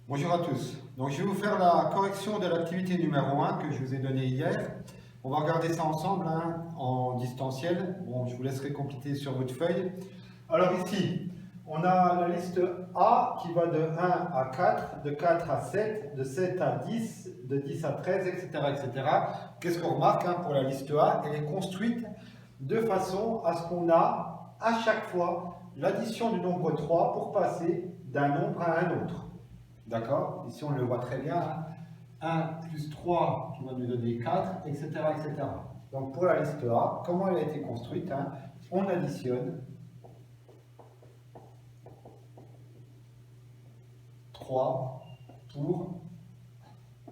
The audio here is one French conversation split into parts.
Bonjour à tous. Donc, je vais vous faire la correction de l'activité numéro 1 que je vous ai donnée hier. On va regarder ça ensemble en distanciel. Bon, je vous laisserai compléter sur votre feuille. Alors ici, on a la liste A qui va de 1 à 4, de 4 à 7, de 7 à 10, de 10 à 13, etc. etc. Qu'est-ce qu'on remarque pour la liste A? Elle est construite de façon à ce qu'on a à chaque fois l'addition du nombre 3 pour passer d'un nombre à un autre. D'accord? Ici, on le voit très bien. 1 plus 3 qui va nous donner 4, etc., etc. Donc, pour la liste A, comment elle a été construite? On additionne 3 pour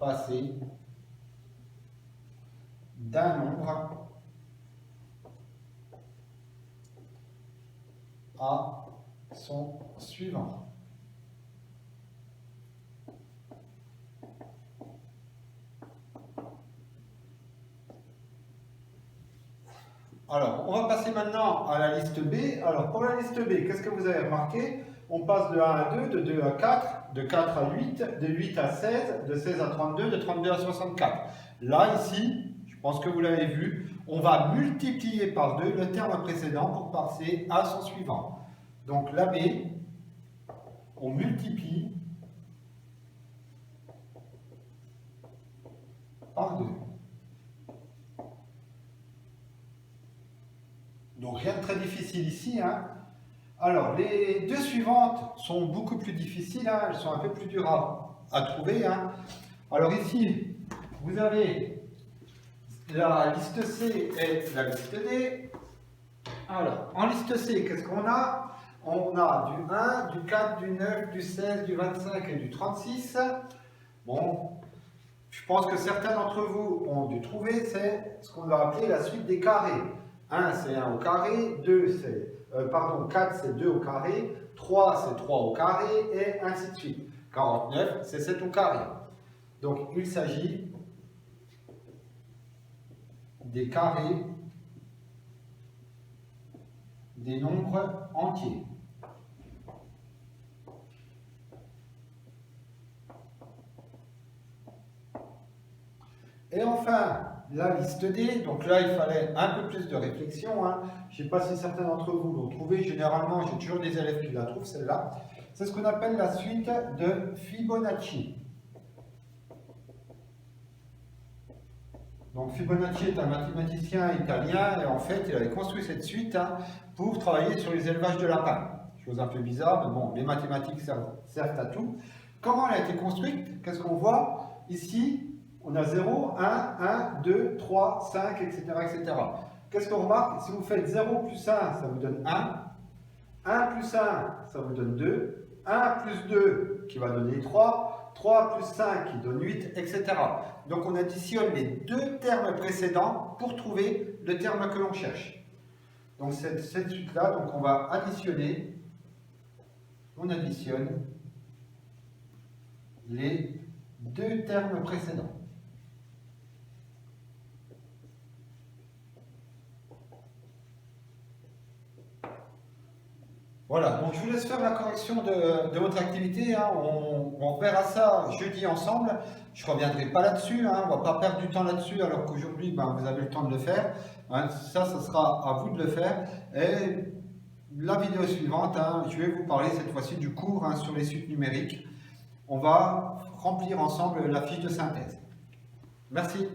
passer d'un nombre à son suivant. Alors, on va passer maintenant à la liste B. Alors, pour la liste B, qu'est-ce que vous avez remarqué? On passe de 1 à 2, de 2 à 4, de 4 à 8, de 8 à 16, de 16 à 32, de 32 à 64. Là, ici, je pense que vous l'avez vu, on va multiplier par 2 le terme précédent pour passer à son suivant. Donc, la B, on multiplie par 2. Donc rien de très difficile ici. Alors les deux suivantes sont beaucoup plus difficiles, elles sont un peu plus dures à trouver. Alors ici, vous avez la liste C et la liste D. Alors en liste C, qu'est-ce qu'on a? On a du 1, du 4, du 9, du 16, du 25 et du 36. Bon, je pense que certains d'entre vous ont dû trouver, c'est ce qu'on va appeler la suite des carrés. 1 c'est 1 au carré, 4 c'est 2 au carré, 3 c'est 3 au carré, et ainsi de suite. 49 c'est 7 au carré. Donc il s'agit des carrés des nombres entiers. Et enfin, la liste D, donc là il fallait un peu plus de réflexion. Je ne sais pas si certains d'entre vous l'ont trouvé, généralement j'ai toujours des élèves qui la trouvent celle-là. C'est ce qu'on appelle la suite de Fibonacci. Donc Fibonacci est un mathématicien italien et en fait il avait construit cette suite pour travailler sur les élevages de lapins. Chose un peu bizarre, mais bon, les mathématiques servent à tout. Comment elle a été construite? Qu'est-ce qu'on voit ici? On a 0, 1, 1, 2, 3, 5, etc. etc. Qu'est-ce qu'on remarque? Si vous faites 0 plus 1, ça vous donne 1. 1 plus 1, ça vous donne 2. 1 plus 2 qui va donner 3. 3 plus 5 qui donne 8, etc. Donc on additionne les deux termes précédents pour trouver le terme que l'on cherche. Donc cette suite-là, donc on va additionner. On additionne les deux termes précédents. Voilà, donc je vous laisse faire la correction de votre activité. On verra ça jeudi ensemble. Je ne reviendrai pas là-dessus, on ne va pas perdre du temps là-dessus, alors qu'aujourd'hui, vous avez le temps de le faire. Ça sera à vous de le faire. Et la vidéo suivante, je vais vous parler cette fois-ci du cours sur les suites numériques. On va remplir ensemble la fiche de synthèse. Merci.